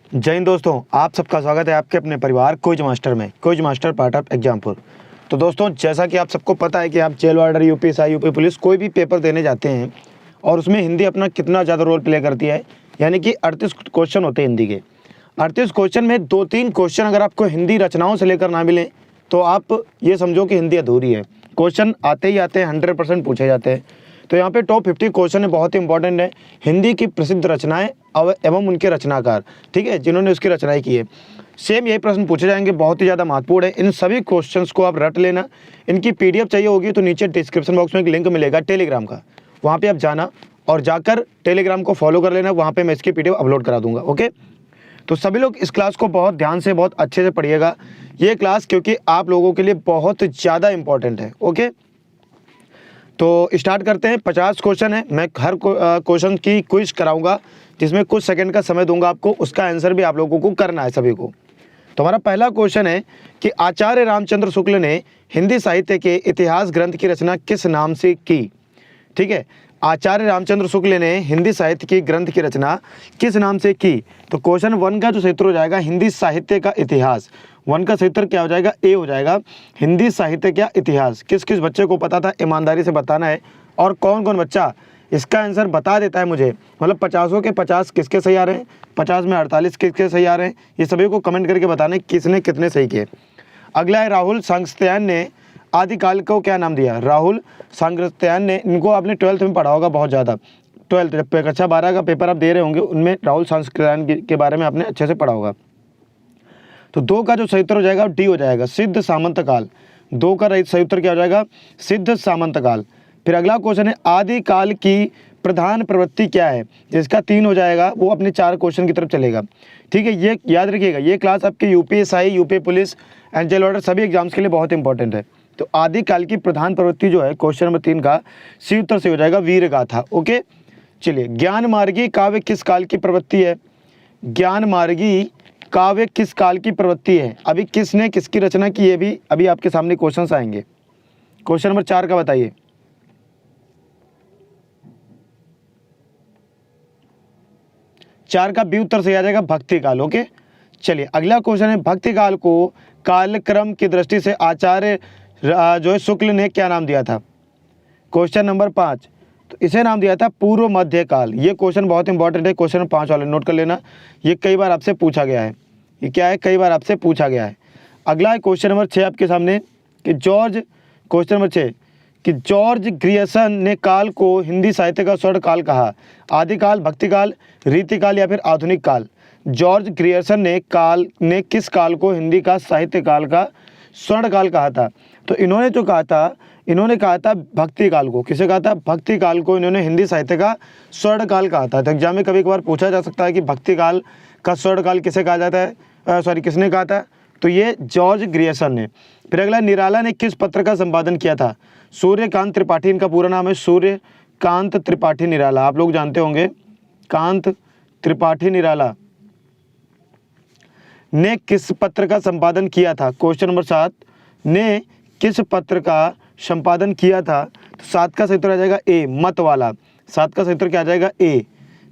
जय हिंद दोस्तों, आप सबका स्वागत है आपके अपने परिवार क्विज मास्टर में। Quiz master part of Exampur. तो दोस्तों, जैसा कि आप सबको पता है कि आप jail warder, UPSI, UP police कोई भी पेपर देने जाते हैं और उसमें हिंदी अपना कितना ज़्यादा रोल प्ले करती है। यानी कि 38 क्वेश्चन होते हैं हिंदी के। 38 क्वेश्चन में 2-3 क्वेश्चन अगर आपको हिंदी रचनाओं से लेकर ना मिले तो आप ये समझो कि हिंदी अधूरी है। क्वेश्चन आते ही आते हैं, 100% पूछे जाते हैं। तो यहाँ पे टॉप 50 क्वेश्चन है, बहुत ही इंपॉर्टेंट है। हिंदी की प्रसिद्ध रचनाएं एवं उनके रचनाकार, ठीक है, जिन्होंने उसकी रचनाएं की है। सेम यही प्रश्न पूछे जाएंगे, बहुत ही ज़्यादा महत्वपूर्ण है। इन सभी क्वेश्चंस को आप रट लेना। इनकी पीडीएफ चाहिए होगी तो नीचे डिस्क्रिप्शन बॉक्स में एक लिंक मिलेगा टेलीग्राम का, वहाँ पे आप जाना और जाकर टेलीग्राम को फॉलो कर लेना। वहाँ पे मैं इसकी पीडीएफ अपलोड करा दूंगा। ओके, तो सभी लोग इस क्लास को बहुत ध्यान से, बहुत अच्छे से पढ़िएगा ये क्लास, क्योंकि आप लोगों के लिए बहुत ज़्यादा इंपॉर्टेंट है। ओके, तो स्टार्ट करते हैं। 50 क्वेश्चन है। मैं हर क्वेश्चन की क्विज कराऊंगा, जिसमें कुछ सेकंड का समय दूंगा आपको। उसका आंसर भी आप लोगों को करना है सभी को। तो हमारा पहला क्वेश्चन है कि आचार्य रामचंद्र शुक्ल ने हिंदी साहित्य के इतिहास ग्रंथ की रचना किस नाम से की। ठीक है, आचार्य रामचंद्र शुक्ल ने हिंदी साहित्य की ग्रंथ की रचना किस नाम से की। तो क्वेश्चन 1 का जो सूत्र हो जाएगा हिंदी साहित्य का इतिहास, 1 का सूत्र क्या हो जाएगा, ए हो जाएगा। हिंदी साहित्य का इतिहास किस किस बच्चे को पता था, ईमानदारी से बताना है। और कौन कौन बच्चा इसका आंसर बता देता है मुझे, मतलब 50 के 50 किसके सही आ रहे हैं, 50 में 48 किसके सही आ रहे हैं, ये सभी को कमेंट करके बताना है किसने कितने सही किए। अगला है राहुल सांगस्त्यायन ने आदिकाल को क्या नाम दिया। राहुल सांगस्त्यायन ने, इनको आपने 12th में पढ़ा होगा बहुत ज़्यादा। 12th जब कक्षा 12 का पेपर आप दे रहे होंगे, उनमें राहुल सांगस्त्यायन के बारे में आपने अच्छे से पढ़ा होगा। तो 2 का जो सही उत्तर हो जाएगा डी हो जाएगा, सिद्ध सामंत काल। 2 का सही उत्तर क्या हो जाएगा, सिद्ध सामंत काल। फिर अगला क्वेश्चन है आदिकाल की प्रधान प्रवृत्ति क्या है। जिसका 3 हो जाएगा वो अपने 4 क्वेश्चन की तरफ चलेगा। ठीक है, ये याद रखिएगा, ये क्लास आपके UPSI, UP police and jail warder सभी एग्जाम्स के लिए बहुत इंपॉर्टेंट है। तो आदिकाल की प्रधान प्रवृत्ति जो है क्वेश्चन नंबर 3 का सी उत्तर से हो जाएगा वीर गाथा। ओके, चलिए, ज्ञान मार्गी काव्य किस काल की प्रवृत्ति है। ज्ञान मार्गी काव्य किस काल की प्रवृत्ति है। अभी किसने किसकी रचना की है, भी अभी आपके सामने क्वेश्चंस आएंगे। क्वेश्चन नंबर 4 का बताइए। 4 का बी उत्तर से आ जाएगा भक्ति काल। ओके, चलिए अगला क्वेश्चन है भक्ति काल को कालक्रम की दृष्टि से आचार्य जो है शुक्ल ने क्या नाम दिया था। क्वेश्चन नंबर 5, तो इसे नाम दिया था पूर्व मध्य काल। ये क्वेश्चन बहुत इंपॉर्टेंट है, क्वेश्चन 5 वाले नोट कर लेना, ये कई बार आपसे पूछा गया है। ये क्या है, कई बार आपसे पूछा गया है। अगला है क्वेश्चन नंबर 6 आपके सामने कि क्वेश्चन नंबर 6 कि जॉर्ज ग्रियर्सन ने काल को हिंदी साहित्य का स्वर्ण काल कहा। आदिकाल, भक्तिकाल, रीतिकाल या फिर आधुनिक काल। जॉर्ज ग्रियर्सन ने किस काल को हिंदी का साहित्य काल का स्वर्ण काल कहा था। तो इन्होंने जो कहा था, इन्होंने कहा था भक्ति काल को। किसे कहा था, भक्ति काल को इन्होंने हिंदी साहित्य का स्वर्ण काल कहा था। तो एग्जाम में कभी कभार पूछा जा सकता है कि भक्ति काल का स्वर्ण काल किसे कहा जाता है, किसने कहा था। तो ये जॉर्ज ग्रियर्सन ने। फिर अगला, निराला ने किस पत्र का संपादन किया था। सूर्यकांत त्रिपाठी इनका पूरा नाम है, सूर्यकांत त्रिपाठी निराला, आप लोग जानते होंगे। कांत त्रिपाठी निराला ने किस पत्र का संपादन किया था। क्वेश्चन नंबर 7, ने किस पत्र का संपादन किया था। तो 7 का सही उत्तर आ जाएगा ए, मत वाला। 7 का सही उत्तर क्या आ जाएगा, ए।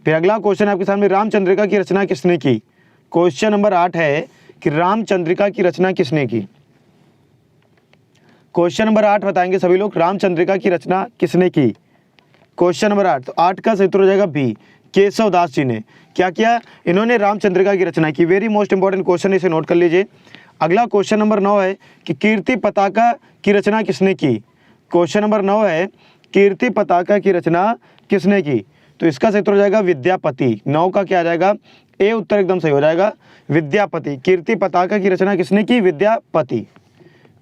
फिर अगला क्वेश्चन आपके सामने, रामचंद्रिका की रचना किसने की। क्वेश्चन नंबर 8 है कि रामचंद्रिका की रचना किसने की। क्वेश्चन नंबर 8 बताएंगे सभी लोग, रामचंद्रिका की रचना किसने की। क्वेश्चन नंबर 8, तो 8 का सही उत्तर हो जाएगा बी, केशव दास जी ने। क्या किया, इन्होंने रामचंद्रिका की रचना की। वेरी मोस्ट इंपॉर्टेंट क्वेश्चन, इसे नोट कर लीजिए। अगला क्वेश्चन नंबर 9 है कि कीर्ति पताका की रचना किसने की। क्वेश्चन नंबर 9 है कीर्ति पताका की रचना किसने की। तो इसका सही उत्तर हो जाएगा विद्यापति। 9 का क्या आ जाएगा, ए उत्तर एकदम सही हो जाएगा, विद्यापति। कीर्ति पताका की रचना किसने की, विद्यापति।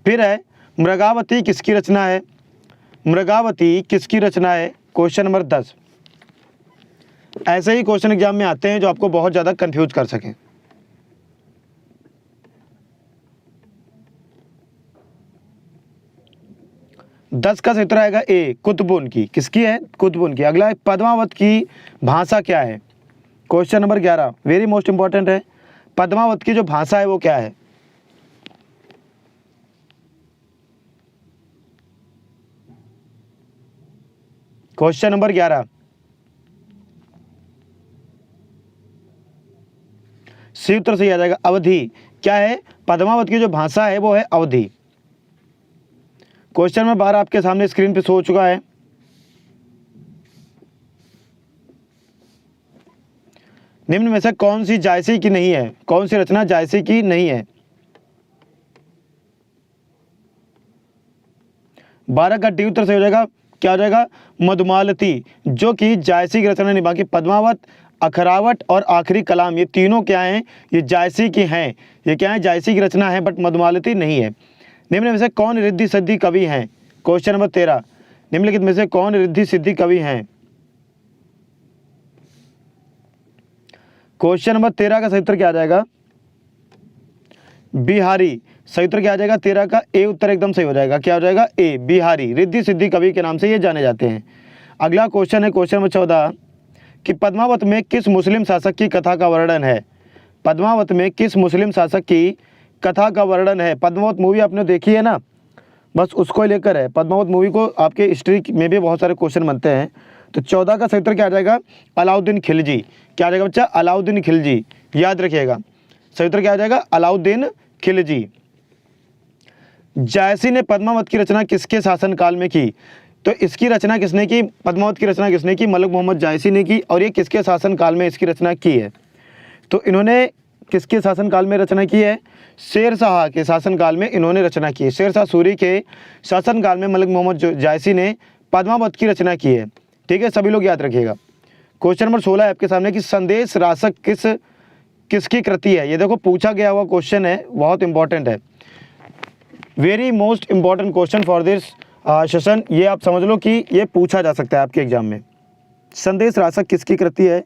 फिर है मृगावती किसकी रचना है। मृगावती किसकी रचना है, क्वेश्चन नंबर 10। ऐसे ही क्वेश्चन एग्जाम में आते हैं जो आपको बहुत ज़्यादा कंफ्यूज कर सकें। दस का सूत्र आएगा ए, कुतुबुन की। किसकी है, कुतुबुन की। अगला है पद्मावत की भाषा क्या है। Question number 11 very most important है, पद्मावत की जो भाषा है वो क्या है। क्वेश्चन नंबर 11, सी उत्तर सही आ जाएगा। अवधि क्या है? पद्मावत की जो भाषा है वो है अवधि। क्वेश्चन नंबर 12 आपके सामने स्क्रीन पे शो हो चुका है। निम्न में से कौन सी जायसी की नहीं है? कौन सी रचना जायसी की नहीं है? 12 का डी उत्तर सही हो जाएगा। क्या हो जाएगा? मधुमालती, जो कि जायसी की रचना नहीं। बाकी पद्मावत, अखरावट और आखिरी कलाम ये तीनों क्या हैं? ये जायसी की हैं। ये क्या है? जायसी की रचना है, बट मधुमालती नहीं है। निम्न में से कौन रिद्धि सिद्धि कवि हैं? क्वेश्चन नंबर 13, निम्नलिखित में से कौन रिद्धि सिद्धि कवि हैं? क्वेश्चन नंबर 13 का सही उत्तर क्या आ जाएगा? बिहारी। सही उत्तर क्या आ जाएगा? 13 का ए उत्तर एकदम सही हो जाएगा। क्या हो जाएगा? ए, बिहारी रिद्धि सिद्धि कवि के नाम से ये जाने जाते हैं। अगला क्वेश्चन है क्वेश्चन नंबर 14 कि पद्मावत में किस मुस्लिम शासक की कथा का वर्णन है? पद्मावत में किस मुस्लिम शासक की कथा का वर्णन है? पद्मावत मूवी आपने देखी है ना, बस उसको लेकर है। पद्मावत मूवी को आपके हिस्ट्री में भी बहुत सारे क्वेश्चन बनते हैं। तो 14 का सही उत्तर क्या आ जाएगा? अलाउद्दीन खिलजी। क्या आ जाएगा बच्चा? अलाउद्दीन खिलजी, याद रखिएगा। सही उत्तर क्या आ जाएगा? अलाउद्दीन खिलजी। जायसी ने पद्मावत की रचना किसके शासनकाल में की? तो इसकी रचना किसने की? पद्मावत की रचना किसने की? मलिक मोहम्मद जायसी ने की। और ये किसके शासनकाल में इसकी रचना की है? तो इन्होंने किसके शासनकाल में रचना की है? शेरशाह के शासनकाल में इन्होंने रचना की है। शेरशाह सूरी के शासनकाल में मलिक मोहम्मद जायसी ने पद्मावत की रचना की है। ठीक है, सभी लोग याद रखिएगा। क्वेश्चन नंबर 16 है आपके सामने कि संदेश रासक किसकी कृति है? ये देखो पूछा गया हुआ क्वेश्चन है, बहुत इंपॉर्टेंट है। Very most important question for this session. ये आप समझ लो कि ये पूछा जा सकता है आपके एग्जाम में। संदेश रासक किसकी कृति है?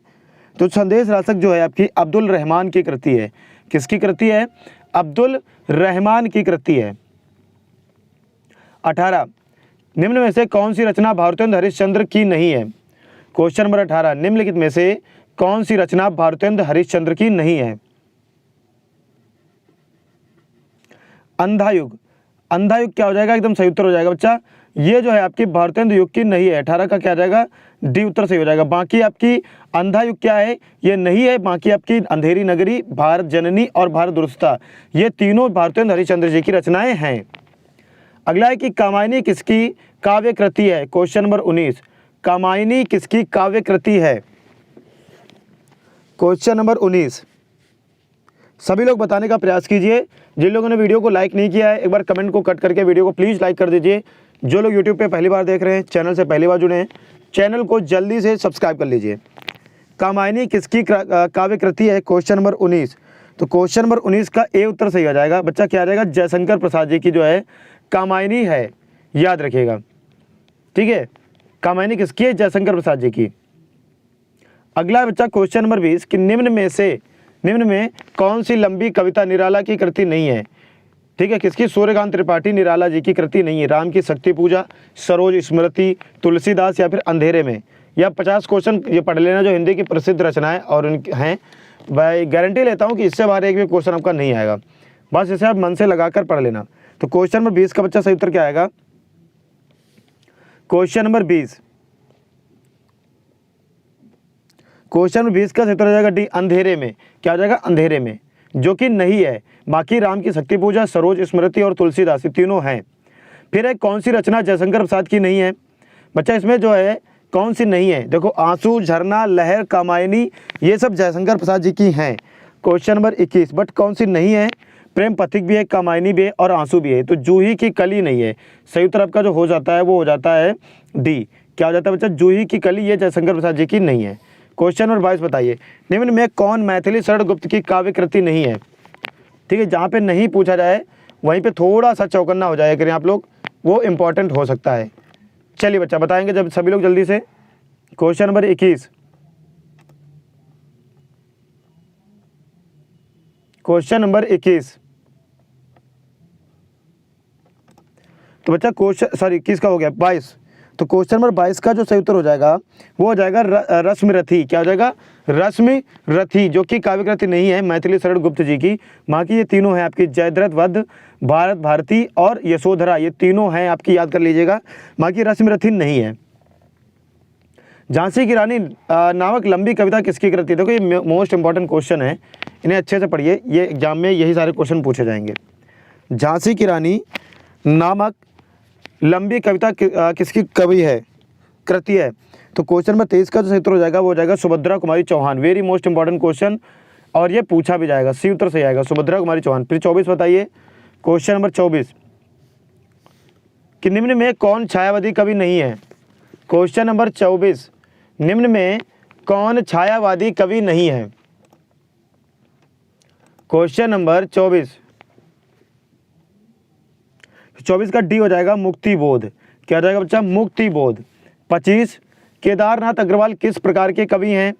तो संदेश रासक जो है आपकी अब्दुल रहमान की कृति है। किसकी कृति है? अब्दुल रहमान की कृति है। 18, निम्न में से कौन सी रचना भारतेंद्र हरिश्चंद्र की नहीं है? क्वेश्चन नंबर 18, निम्नलिखित में से कौन सी रचना भारतेंद्र हरिश्चंद्र की नहीं है? अंधा युग। अंधा युग क्या हो जाएगा? एकदम सही उत्तर हो जाएगा बच्चा। ये जो है आपकी भारतेंद्र युग की नहीं है। 18 का क्या आ जाएगा? डी उत्तर सही हो जाएगा। बाकी आपकी अंधा युग क्या है? ये नहीं है। बाकी आपकी अंधेरी नगरी, भारत जननी और भारत दुरुस्ता, ये तीनों भारतेंद्र हरिश्चंद्र जी की रचनाएं हैं। अगला है कि कामायनी किसकी काव्य कृति है? क्वेश्चन नंबर 19, कामायनी किसकी काव्य कृति है? क्वेश्चन नंबर 19, सभी लोग बताने का प्रयास कीजिए। जिन लोगों ने वीडियो को लाइक नहीं किया है, एक बार कमेंट को कट करके वीडियो को प्लीज़ लाइक कर दीजिए। जो लोग यूट्यूब पे पहली बार देख रहे हैं, चैनल से पहली बार जुड़े हैं, चैनल को जल्दी से सब्सक्राइब कर लीजिए। कामायनी किसकी काव्य कृति है? Question number 19। तो क्वेश्चन नंबर 19 का ए उत्तर सही आ जाएगा बच्चा। क्या आ जाएगा? जयशंकर प्रसाद जी की जो है कामायनी है, याद रखिएगा। ठीक है, कामायनी किसकी है? जयशंकर प्रसाद जी की। अगला बच्चा क्वेश्चन नंबर 20 कि निम्न में कौन सी लंबी कविता निराला की कृति नहीं है? ठीक है, किसकी? सूर्यकांत त्रिपाठी निराला जी की कृति नहीं है। राम की शक्ति पूजा, सरोज स्मृति, तुलसीदास या फिर अंधेरे में। या 50 क्वेश्चन ये पढ़ लेना जो हिंदी की प्रसिद्ध रचनाएं और उनकी हैं। मैं गारंटी लेता हूं कि इससे बाहर एक भी क्वेश्चन आपका नहीं आएगा, बस इसे आप मन से लगाकर पढ़ लेना। तो क्वेश्चन नंबर 20 का बच्चा सही उत्तर क्या आएगा? क्वेश्चन नंबर 20, क्वेश्चन नंबर 20 का सही उत्तर हो जाएगा डी, अंधेरे में। क्या हो जाएगा? अंधेरे में, जो कि नहीं है। बाकी राम की शक्ति पूजा, सरोज स्मृति और तुलसीदास ये तीनों हैं। फिर एक कौन सी रचना जयशंकर प्रसाद की नहीं है? बच्चा इसमें जो है कौन सी नहीं है? देखो आंसू, झरना, लहर, कामायनी ये सब जयशंकर प्रसाद जी की हैं। क्वेश्चन नंबर 21, बट कौन सी नहीं है? प्रेम पथिक भी है, कामायनी भी है और आंसू भी है। तो जूही की कली नहीं है। सही उत्तर आपका जो हो जाता है वो हो जाता है डी। क्या हो जाता है बच्चा? जूही की कली, ये जयशंकर प्रसाद जी की नहीं है। क्वेश्चन नंबर 22 बताइए, निम्न में कौन मैथिली शरण गुप्त की काव्य कृति नहीं है? ठीक है, जहाँ पे नहीं पूछा जाए वहीं पे थोड़ा सा चौकन्ना हो जाए करें आप लोग, वो इम्पोर्टेंट हो सकता है। चलिए बच्चा बताएंगे जब सभी लोग जल्दी से। क्वेश्चन नंबर 21, क्वेश्चन नंबर 21, तो बच्चा क्वेश्चन 21 का हो गया 22। तो क्वेश्चन नंबर 22 का जो सही उत्तर हो जाएगा वो हो जाएगा रश्मिरथी। क्या हो जाएगा? रश्मिरथी, जो कि काव्य कृति नहीं है मैथिली शरण गुप्त जी की। बाकी ये तीनों हैं आपकी जयद्रथ वध, भारत भारती और यशोधरा, ये तीनों हैं आपकी, याद कर लीजिएगा। बाकी रश्मिरथी नहीं है। झांसी की रानी नामक लंबी कविता किसकी कृति है? देखो ये मोस्ट इंपॉर्टेंट क्वेश्चन है, इन्हें अच्छे से पढ़िए, ये एग्जाम में यही सारे क्वेश्चन पूछे जाएंगे। झांसी की रानी नामक लंबी कविता किसकी कवि है, कृति है? तो क्वेश्चन नंबर 23 का जो सही उत्तर हो जाएगा वो हो जाएगा Subhadra Kumari Chauhan. Very most important question, और ये पूछा भी जाएगा, सी उत्तर सही आएगा, सुभद्रा कुमारी चौहान। फिर 24 बताइए, क्वेश्चन नंबर 24 कि निम्न में कौन छायावादी कवि नहीं है? क्वेश्चन नंबर 24, निम्न में कौन छायावादी कवि नहीं है? क्वेश्चन नंबर 24 का डी हो जाएगा मुक्ति बोध। क्या हो जाएगा बच्चा? मुक्ति बोध। 25 केदारनाथ अग्रवाल किस प्रकार के कवि हैं?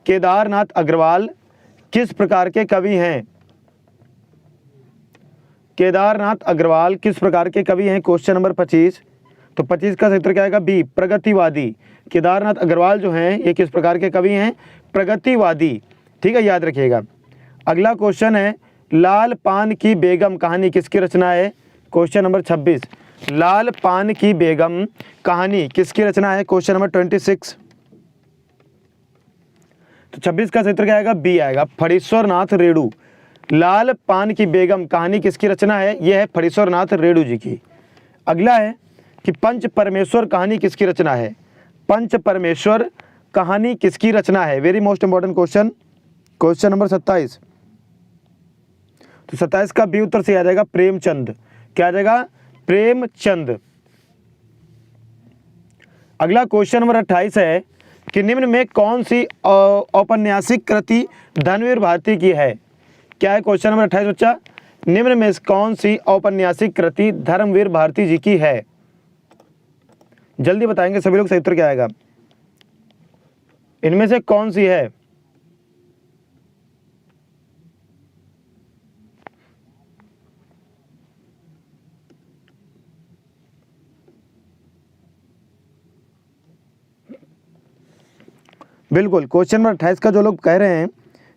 केदारनाथ अग्रवाल किस प्रकार के कवि हैं? केदारनाथ अग्रवाल किस प्रकार के कवि हैं? Question number 25। तो 25 का सही उत्तर क्या आएगा? बी, प्रगतिवादी। केदारनाथ अग्रवाल जो हैं ये किस प्रकार के कवि हैं? प्रगतिवादी। ठीक है, याद रखिएगा। अगला क्वेश्चन है, लाल पान की बेगम कहानी किसकी रचना है? क्वेश्चन नंबर 26, लाल पान की बेगम कहानी किसकी रचना है? Question number 26। तो 26 का सही उत्तर क्या आएगा? बी आएगा, फणीश्वर नाथ रेणु। लाल पान की बेगम कहानी किसकी रचना है? यह है फणीश्वर नाथ रेणु जी की। अगला है कि पंच परमेश्वर कहानी किसकी रचना है? पंच परमेश्वर कहानी किसकी रचना है? Very most important question. Question number 27। तो 27 का बी उत्तर से आ जाएगा प्रेमचंद। क्या आ जाएगा? प्रेमचंद। अगला क्वेश्चन नंबर 28 है कि निम्न में कौन सी औपन्यासिक कृति धर्मवीर भारती की है? क्या है क्वेश्चन नंबर 28 बच्चा? निम्न में कौन सी औपन्यासिक कृति धर्मवीर भारती जी की है? जल्दी बताएंगे सभी लोग, सही उत्तर क्या आएगा? इनमें से कौन सी है? बिल्कुल, क्वेश्चन नंबर 28 का जो लोग कह रहे हैं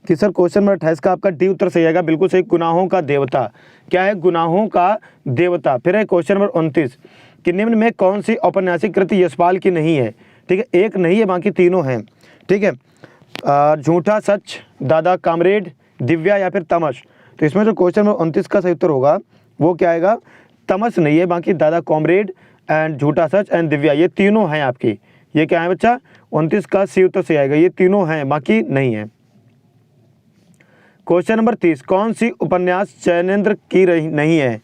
कि सर क्वेश्चन नंबर 28 का आपका डी उत्तर सही आएगा, बिल्कुल सही, गुनाहों का देवता। क्या है? गुनाहों का देवता। फिर है क्वेश्चन नंबर 29 कि निम्न में कौन सी औपन्यासिक कृति यशपाल की नहीं है? ठीक है, एक नहीं है, बाकी तीनों हैं। ठीक है, झूठा सच, दादा कामरेड, दिव्या या फिर तमस। तो इसमें जो क्वेश्चन नंबर 29 का सही उत्तर होगा वो क्या आएगा? तमस नहीं है, बाकी दादा कॉमरेड एंड झूठा सच एंड दिव्या, ये तीनों हैं आपकी। ये क्या है बच्चा? 29 का सी उत्तर से आएगा, ये तीनों हैं, बाकी नहीं है। क्वेश्चन नंबर 30, कौन सी उपन्यास जैनेन्द्र की नहीं है?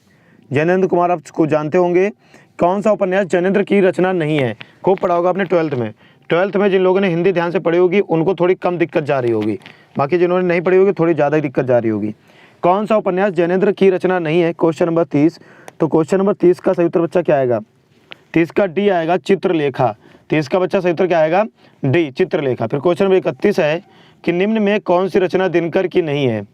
जैनेन्द्र कुमार आप को जानते होंगे, कौन सा उपन्यास जैनेन्द्र की रचना नहीं है? खूब पढ़ा होगा आपने 12th में। 12th में जिन लोगों ने हिंदी ध्यान से पढ़ी होगी उनको थोड़ी कम दिक्कत जा रही होगी, बाकी जिन्होंने नहीं पढ़ी होगी थोड़ी ज़्यादा दिक्कत जा रही होगी। कौन सा उपन्यास जैनेन्द्र की रचना नहीं है? Question number 30। तो क्वेश्चन नंबर 30 का सही उत्तर बच्चा क्या आएगा? 30 का डी आएगा, चित्रलेखा। 30 का बच्चा सही उत्तर क्या आएगा? डी, चित्रलेखा। फिर क्वेश्चन नंबर 31 है कि निम्न में कौन सी रचना दिनकर की नहीं है?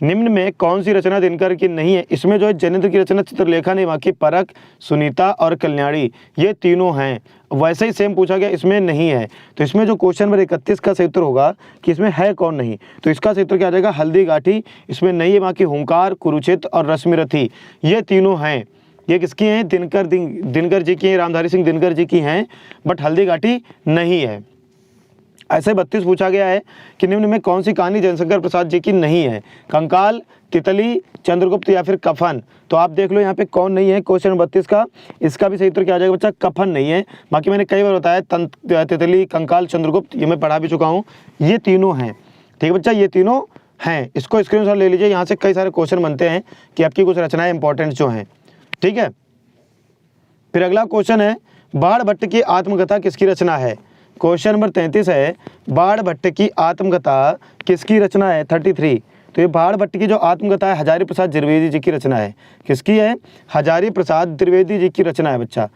निम्न में कौन सी रचना दिनकर की नहीं है? इसमें जो है जैनेन्द्र की रचना चित्रलेखा नहीं, बाकी परख, सुनीता और कल्याणी, ये तीनों हैं। वैसे ही सेम पूछा गया, इसमें नहीं है। तो इसमें जो क्वेश्चन नंबर 31 का सही उत्तर होगा कि इसमें है कौन नहीं, तो इसका सही उत्तर क्या आ जाएगा? हल्दी घाटी, इसमें नहीं है, बाकी हुंकार, कुरुक्षेत्र और रश्मिरथी, ये तीनों हैं। ये किसकी हैं? दिनकर जी की हैं, रामधारी सिंह दिनकर जी की हैं, बट हल्दी घाटी नहीं है। ऐसे 32 पूछा गया है कि निम्न में कौन सी कहानी जयशंकर प्रसाद जी की नहीं है? कंकाल, तितली, चंद्रगुप्त या फिर कफन। तो आप देख लो यहाँ पे कौन नहीं है क्वेश्चन नंबर 32 का। इसका भी सही उत्तर क्या आ जाएगा बच्चा? कफन नहीं है। बाकी मैंने कई बार बताया तितली, कंकाल, चंद्रगुप्त, ये मैं पढ़ा भी चुका हूँ, ये तीनों हैं। ठीक है बच्चा, ये तीनों हैं। इसको स्क्रीनशॉट ले लीजिए, यहाँ से कई सारे क्वेश्चन बनते हैं कि आपकी कुछ रचनाएं इंपॉर्टेंट जो हैं। ठीक है, फिर अगला क्वेश्चन है, बाण भट्ट की आत्मकथा किसकी रचना है? क्वेश्चन नंबर 33 है, बाण भट्ट की आत्मकथा किसकी रचना है? 33। तो ये बाण भट्ट की जो आत्मकथा है हजारी प्रसाद द्विवेदी जी की रचना है। किसकी है? हजारी प्रसाद द्विवेदी जी की रचना है बच्चा।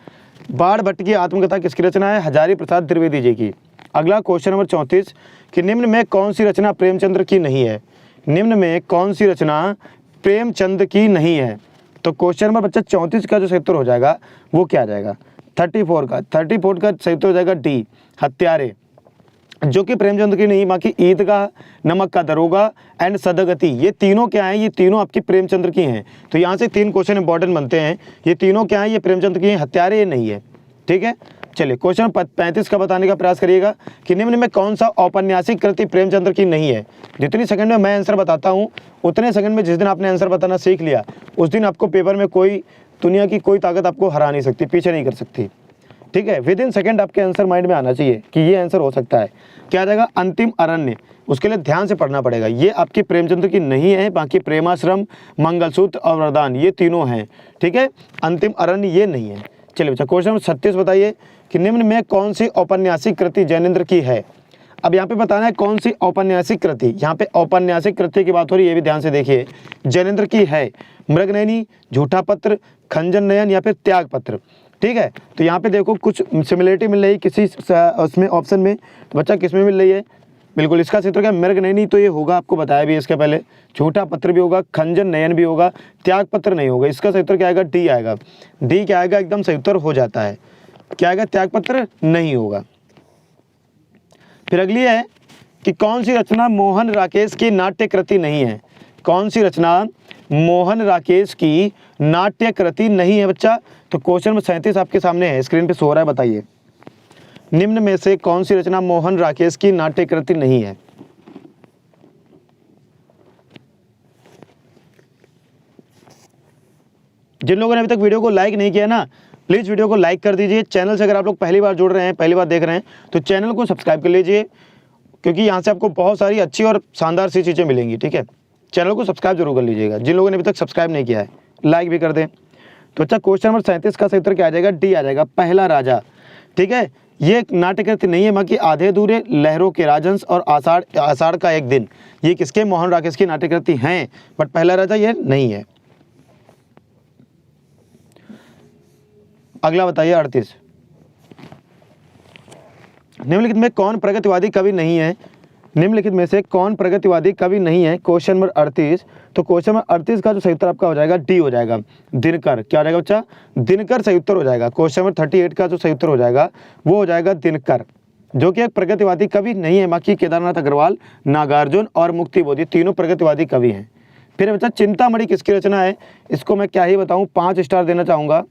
बाण भट्ट की आत्मकथा किसकी रचना है? हजारी प्रसाद द्विवेदी जी की। अगला क्वेश्चन नंबर 34 कि निम्न में कौन सी रचना प्रेमचंद्र की नहीं है? निम्न में कौन सी रचना प्रेमचंद की नहीं है? तो क्वेश्चन नंबर बच्चा 34 का जो सही उत्तर हो जाएगा वो क्या आ जाएगा? 34 का सही उत्तर हो जाएगा डी, हत्यारे, जो कि प्रेमचंद की नहीं, बाकी ईदगाह, नमक का दरोगा एंड सदगति, ये तीनों क्या हैं? ये तीनों आपकी प्रेमचंद्र की हैं। तो यहाँ से 3 क्वेश्चन इंपॉर्टेंट बनते हैं। ये तीनों क्या हैं? ये प्रेमचंद की हैं। हत्यारे ये नहीं है। ठीक है, चलिए क्वेश्चन 35 का बताने का प्रयास करिएगा कि निम्न में कौन सा औपन्यासिक कृति प्रेमचंद्र की नहीं है। जितनी सेकंड में मैं आंसर बताता हूँ उतने सेकंड में जिस दिन आपने आंसर बताना सीख लिया उस दिन आपको पेपर में कोई दुनिया की कोई ताकत आपको हरा नहीं सकती, पीछे नहीं कर सकती। ठीक है, विद इन सेकंड आपके आंसर माइंड में आना चाहिए कि ये आंसर हो सकता है। क्या आ जाएगा? अंतिम अरण्य। उसके लिए ध्यान से पढ़ना पड़ेगा। ये आपकी प्रेमचंद्र की नहीं है, बाकी प्रेमाश्रम, मंगलसूत्र और वरदान ये तीनों हैं। ठीक है, अंतिम अरण्य ये नहीं है। चलिए बच्चा क्वेश्चन नंबर 36 बताइए कि निम्न में कौन सी औपन्यासिक कृति जैनेन्द्र की है। अब यहाँ पे बताना है कौन सी औपन्यासिक कृति। यहाँ पे औपन्यासिक कृति की बात हो रही है, ये भी ध्यान से देखिए। जैनेन्द्र की है मृगनयनी, झूठा पत्र, खंजन नयन या फिर त्याग पत्र। ठीक है, तो यहाँ पे देखो कुछ सिमिलरिटी मिल रही है किसी उसमें ऑप्शन में, तो बच्चा किस में मिल रही है? बिल्कुल इसका क्षेत्र क्या? मृगनयनी तो ये होगा, आपको बताया भी इसके पहले। झूठा पत्र भी होगा, खंजन नयन भी होगा, त्याग पत्र नहीं होगा। इसका सही उत्तर क्या आएगा? डी आएगा। डी क्या आएगा? एकदम सही उत्तर हो जाता है। क्या आएगा? त्याग पत्र नहीं होगा। फिर अगली है कि कौन सी रचना मोहन राकेश की नाट्य कृति नहीं है। कौन सी रचना मोहन राकेश की नाट्य कृति नहीं है बच्चा? तो क्वेश्चन नंबर 37 आपके सामने है, स्क्रीन पे सो रहा है, बताइए निम्न में से कौन सी रचना मोहन राकेश की नाट्य कृति नहीं है। जिन लोगों ने अभी तक वीडियो को लाइक नहीं किया ना, प्लीज वीडियो को लाइक कर दीजिए। चैनल से अगर आप लोग पहली बार जुड़ रहे हैं, पहली बार देख रहे हैं, तो चैनल को सब्सक्राइब कर लीजिए, क्योंकि यहाँ से आपको बहुत सारी अच्छी और शानदार सी चीज़ें मिलेंगी। ठीक है, चैनल को सब्सक्राइब जरूर कर लीजिएगा। जिन लोगों ने अभी तक सब्सक्राइब नहीं किया है लाइक भी कर दें। तो अच्छा क्वेश्चन नंबर 37 का सही उत्तर क्या आ जाएगा? डी आ जाएगा, पहला राजा। ठीक है, ये नाट्य कृति नहीं है, बाकी आधे अधूरे, लहरों के राजहंस और आषाढ़ का एक दिन, ये किसके? मोहन राकेश की नाट्य कृति हैं, बट पहला राजा ये नहीं है। अगला बताइए 38। निम्नलिखित में कौन प्रगतिवादी कवि नहीं है? निम्नलिखित में से कौन प्रगतिवादी कवि नहीं है? Question number 38। तो क्वेश्चन नंबर 38 का जो सही उत्तर आपका हो जाएगा डी हो जाएगा, दिनकर। क्या हो जाएगा बच्चा? दिनकर सही उत्तर हो जाएगा। क्वेश्चन नंबर 38 का जो सही उत्तर हो जाएगा वो हो जाएगा दिनकर, जो कि एक प्रगतिवादी कवि नहीं है। बाकी केदारनाथ अग्रवाल, नागार्जुन और मुक्तिबोध, ये तीनों प्रगतिवादी कवि हैं। फिर बच्चा चिंतामणि किसकी रचना है? इसको मैं क्या ही बताऊँ, 5 स्टार देना चाहूँगा।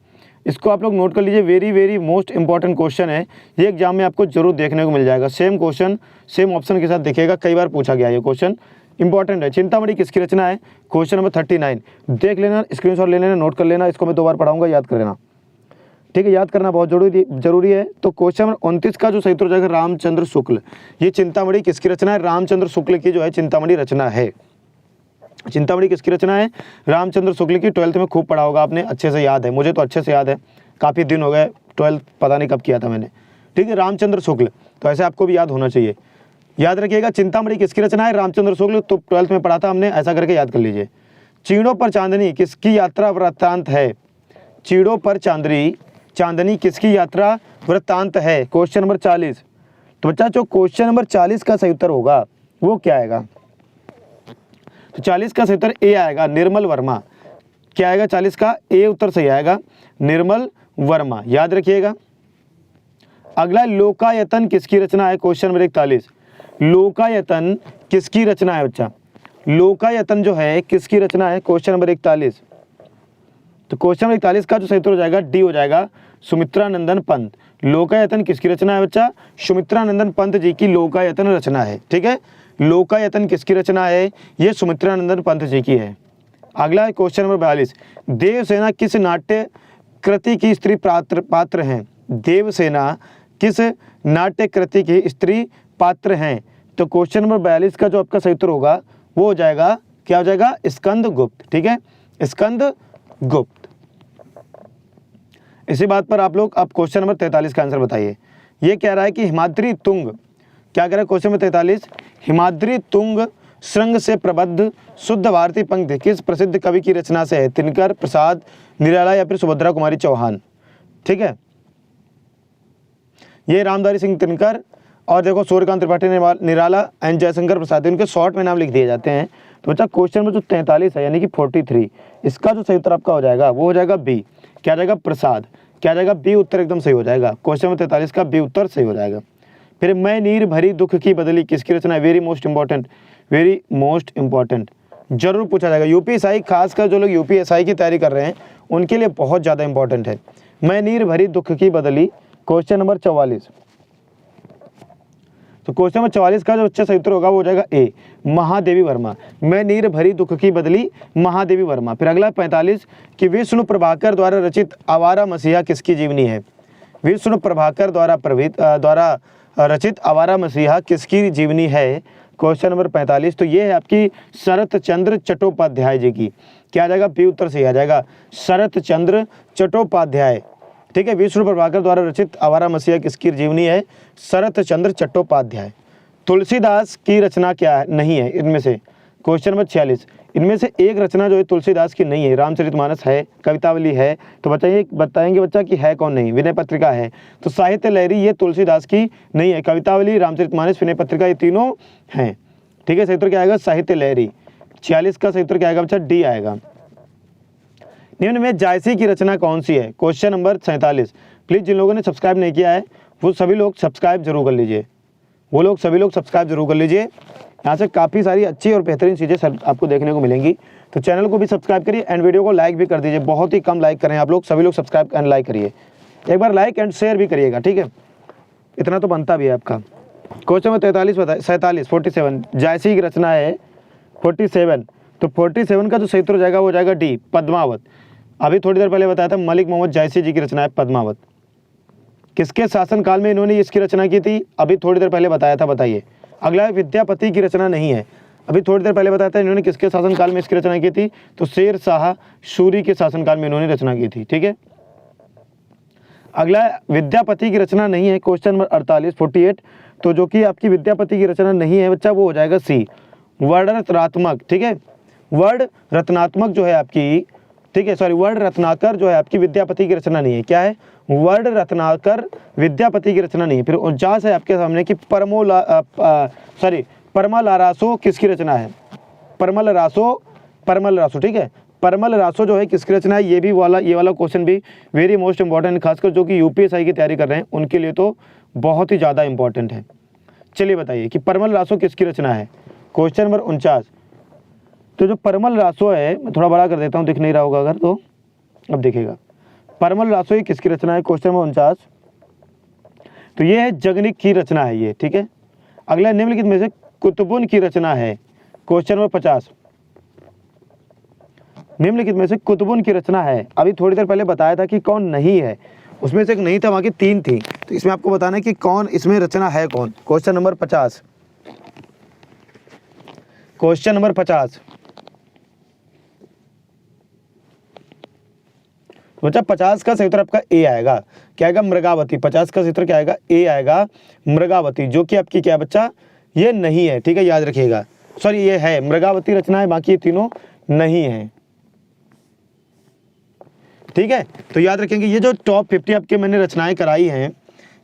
इसको आप लोग नोट कर लीजिए, very very most important question है। ये एग्जाम में आपको जरूर देखने को मिल जाएगा। सेम क्वेश्चन सेम ऑप्शन के साथ दिखेगा, कई बार पूछा गया ये क्वेश्चन, इंपॉर्टेंट है। चिंतामणि किसकी रचना है? क्वेश्चन नंबर 39 देख लेना, स्क्रीनशॉट ले लेना, नोट कर लेना। इसको मैं 2 बार पढ़ाऊंगा, याद कर लेना। ठीक है, याद करना बहुत जरूरी है। तो क्वेश्चन नंबर 29 का जो सही उत्तर हो जाएगा रामचंद्र शुक्ल। ये चिंतामणि किसकी रचना है? रामचंद्र शुक्ल की जो है चिंतामणि रचना है। चिंतामणि किसकी रचना है? रामचंद्र शुक्ल की। 12th में खूब पढ़ा होगा आपने, अच्छे से याद है, मुझे तो अच्छे से याद है, काफ़ी दिन हो गए, 12th पता नहीं कब किया था मैंने। ठीक है, रामचंद्र शुक्ल, तो ऐसे आपको भी याद होना चाहिए। याद रखिएगा चिंतामणि किसकी रचना है? रामचंद्र शुक्ल। तो 12th में पढ़ा था हमने, ऐसा करके याद कर लीजिए। चीड़ों पर चांदनी किसकी यात्रा वृत्तांत है? चीड़ों पर चांदनी किसकी यात्रा वृत्तांत है? Question number 40। तो बच्चा जो क्वेश्चन नंबर 40 का सही उत्तर होगा वो क्या आएगा? तो 40 का सही उत्तर ए आएगा, निर्मल वर्मा। क्या आएगा? 40 का ए उत्तर सही आएगा, निर्मल वर्मा, याद रखिएगा। अगला लोकायतन किसकी रचना है? Question number 41। लोकायतन किसकी रचना है बच्चा? लोकायतन जो है किसकी रचना है? Question number 41। तो क्वेश्चन नंबर 41 का जो सही उत्तर हो जाएगा डी हो जाएगा, सुमित्रानंदन पंत। लोकायतन किसकी रचना है बच्चा? सुमित्रानंदन पंत जी की लोकायतन रचना है। ठीक है, लोकायतन किसकी रचना है? ये सुमित्रानंदन पंत जी की है। अगला क्वेश्चन नंबर 42। देवसेना किस नाट्य कृति की स्त्री पात्र हैं? देवसेना किस नाट्य कृति की स्त्री पात्र हैं? तो क्वेश्चन नंबर 42 का जो आपका सही उत्तर होगा वो हो जाएगा, क्या हो जाएगा? स्कंद गुप्त। ठीक है, स्कंद गुप्त। इसी बात पर आप लोग अब क्वेश्चन नंबर 43 का आंसर बताइए। ये कह रहा है कि हिमाद्री तुंग, क्या कह रहा है क्वेश्चन नंबर 43? हिमाद्री तुंग श्रृंग से प्रबद्ध शुद्ध भारतीय पंक्ति किस प्रसिद्ध कवि की रचना से है? दिनकर, प्रसाद, निराला या फिर सुभद्रा कुमारी चौहान। ठीक है, ये रामधारी सिंह दिनकर और देखो सूर्यकांत त्रिपाठी निराला एंड जयशंकर प्रसाद, इनके शॉर्ट में नाम लिख दिए जाते हैं। तो बच्चा क्वेश्चन नंबर जो 43 है यानी कि 43, इसका जो सही उत्तर आपका हो जाएगा वो हो जाएगा बी। क्या आ जाएगा? प्रसाद। क्या आ जाएगा? बी उत्तर एकदम सही हो जाएगा। क्वेश्चन नंबर 43 का बी उत्तर सही हो जाएगा। फिर मैं नीर भरी दुख की बदली किसकी रचना है? वेरी मोस्ट इंपॉर्टेंट, जरूर पूछा जाएगा। यूपीएसआई, खासकर जो लोग यूपीएसआई की तैयारी कर रहे हैं उनके लिए बहुत ज़्यादा इंपॉर्टेंट है। मैं नीर भरी दुख की बदली क्वेश्चन नंबर 44। तो क्वेश्चन नंबर 44 का जो बच्चा सही उत्तर होगा वो हो जाएगा ए, महादेवी वर्मा। मैं नीर भरी दुख की बदली महादेवी वर्मा। फिर अगला 45 कि विष्णु प्रभाकर द्वारा रचित आवारा मसीहा किसकी जीवनी है? विष्णु प्रभाकर द्वारा रचित आवारा मसीहा किसकी जीवनी है? Question number 45। तो ये है आपकी शरत चंद्र चट्टोपाध्याय जी की। क्या आ जाएगा? बी उत्तर सही आ जाएगा, शरत चंद्र चट्टोपाध्याय। ठीक है, विष्णु प्रभाकर द्वारा रचित आवारा मसीहा किसकी जीवनी है? शरत चंद्र चट्टोपाध्याय। तुलसीदास की रचना क्या है? नहीं है इनमें से। क्वेश्चन नंबर 46 इनमें से एक रचना जो है तुलसीदास की नहीं है। रामचरितमानस है, कवितावली है, तो बताएंगे बच्चा कि है कौन नहीं? विनय पत्रिका है। तो साहित्य लहरी ये तुलसीदास की नहीं है। कवितावली, रामचरितमानस, विनय पत्रिका ये तीनों हैं। ठीक है, सही उत्तर क्या आएगा? साहित्य लहरी। 46 का सही उत्तर क्या आएगा बच्चा? डी आएगा। निम्न में जायसी की रचना कौन सी है? Question number 47। प्लीज़ जिन लोगों ने सब्सक्राइब नहीं किया है वो सभी लोग सब्सक्राइब जरूर कर लीजिए, सभी लोग सब्सक्राइब जरूर कर लीजिए। यहाँ से काफ़ी सारी अच्छी और बेहतरीन चीज़ें सर आपको देखने को मिलेंगी। तो चैनल को भी सब्सक्राइब करिए एंड वीडियो को लाइक भी कर दीजिए। बहुत ही कम लाइक करें आप लोग, सभी लोग सब्सक्राइब एंड लाइक करिए। एक बार लाइक एंड शेयर भी करिएगा, ठीक है, इतना तो बनता भी है आपका। क्वेश्चन नंबर 47 जायसी की रचना है 47। तो 47 का जो सही उत्तर हो जाएगा वो हो जाएगा डी, पद्मावत। अभी थोड़ी देर पहले बताया था मलिक मोहम्मद जायसी जी की रचना है पद्मावत। किसके शासनकाल में इन्होंने इसकी रचना की थी? अभी थोड़ी देर पहले बताया था, बताइए। अगला विद्यापति की रचना नहीं है। अभी थोड़ी देर पहले बताया था इन्होंने किसके शासनकाल में इसकी रचना की थी? तो शेर शाह सूरी के शासनकाल में इन्होंने रचना की थी। ठीक है, अगला विद्यापति की रचना नहीं है। Question number 48। तो जो कि आपकी विद्यापति की रचना नहीं है बच्चा वो हो जाएगा सी, वर्ण रत्नात्मक। ठीक है, वर्ण रत्नात्मक जो है आपकी, ठीक है, सॉरी, वर्ण रत्नाकर जो है आपकी विद्यापति की रचना नहीं है। क्या है? वर्ण रत्नाकर विद्यापति की रचना नहीं है। फिर 49 है आपके सामने कि परमलारासो किसकी रचना है? परमल रासो। ठीक है, परमल रासो जो है किसकी रचना है? ये वाला क्वेश्चन भी वेरी मोस्ट इंपॉर्टेंट, खासकर जो कि यूपीएससी की तैयारी कर रहे हैं उनके लिए तो बहुत ही ज़्यादा इंपॉर्टेंट है। चलिए बताइए कि परमल रासो किसकी रचना है? Question number 49। तो जो परमल रासो है, मैं थोड़ा बड़ा कर देता हूँ, दिख नहीं रहा होगा अगर, तो अब दिखेगा। परमल रासो ये किसकी रचना है? Question number 49। तो ये है जगनिक की रचना है ये। ठीक है, अगला निम्नलिखित में से कुतुबुन की रचना है। Question number 50। निम्नलिखित में से कुतुबुन की रचना है। अभी थोड़ी देर पहले बताया था कि कौन नहीं है, उसमें से एक नहीं था, वहाँ की 3 थी। तो इसमें आपको बताना है कि कौन इसमें रचना है कौन। Question number 50। क्वेश्चन नंबर 50 बच्चा 50 का सही उत्तर आपका ए आएगा। क्या आएगा? मृगावती। 50 का सही उत्तर क्या आएगा? ए आएगा, मृगावती, जो कि आपकी क्या बच्चा? ये नहीं है। ठीक है, याद रखिएगा। सॉरी, ये है, मृगावती रचना है, बाकी ये तीनों नहीं है। ठीक है, तो याद रखेंगे ये जो टॉप 50 आपके मैंने रचनाएं कराई हैं,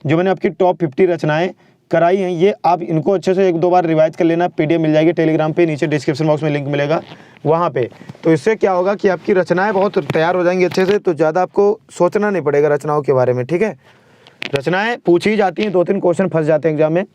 जो मैंने आपकी टॉप 50 रचनाएं कराई हैं, ये आप इनको अच्छे से 1-2 बार रिवाइज कर लेना। पीडीएफ मिल जाएगी टेलीग्राम पे, नीचे डिस्क्रिप्शन बॉक्स में लिंक मिलेगा वहाँ पे। तो इससे क्या होगा कि आपकी रचनाएं बहुत तैयार हो जाएंगी अच्छे से, तो ज़्यादा आपको सोचना नहीं पड़ेगा रचनाओं के बारे में। ठीक है, रचनाएं पूछी जाती हैं, 2-3 क्वेश्चन फंस जाते हैं एग्जाम में,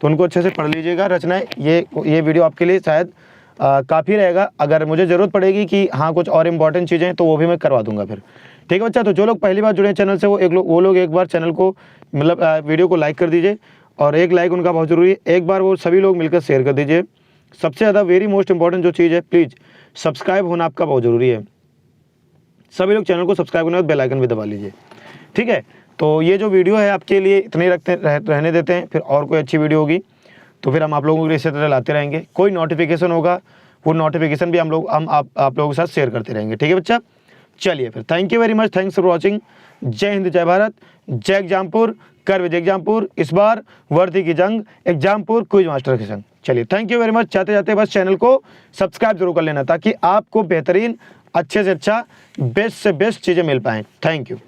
तो उनको अच्छे से पढ़ लीजिएगा रचनाएं। ये वीडियो आपके लिए शायद काफ़ी रहेगा। अगर मुझे ज़रूरत पड़ेगी कि हाँ कुछ और इंपॉर्टेंट चीज़ें हैं तो वो भी मैं करवा दूंगा फिर। ठीक है बच्चा, तो जो लोग पहली बार जुड़े हैं चैनल से वो लोग एक बार चैनल को वीडियो को लाइक कर दीजिए, और एक लाइक उनका बहुत ज़रूरी है। एक बार वो सभी लोग मिलकर शेयर कर दीजिए। सबसे ज़्यादा वेरी मोस्ट इंपॉर्टेंट जो चीज़ है, प्लीज़ सब्सक्राइब होना आपका बहुत ज़रूरी है। सभी लोग चैनल को सब्सक्राइब करने के बाद बेल आइकन भी दबा लीजिए। ठीक है, तो ये जो वीडियो है आपके लिए इतने रहने देते हैं, फिर और कोई अच्छी वीडियो होगी तो फिर हम आप लोगों के लिए इसी तरह लाते रहेंगे। कोई नोटिफिकेशन होगा वो नोटिफिकेशन भी आप लोगों के साथ शेयर करते रहेंगे। ठीक है बच्चा, चलिए फिर, thank you very much, thanks for watching. जय हिंद, जय भारत, जय एग्जामपुर, कर विजय एग्जामपुर, इस बार वर्दी की जंग एग्जामपुर क्विज मास्टर के संग। चलिए, थैंक यू वेरी मच। चाहते जाते बस चैनल को सब्सक्राइब जरूर कर लेना, ताकि आपको बेहतरीन, अच्छे से अच्छा, बेस्ट से बेस्ट चीज़ें मिल पाएँ। Thank you.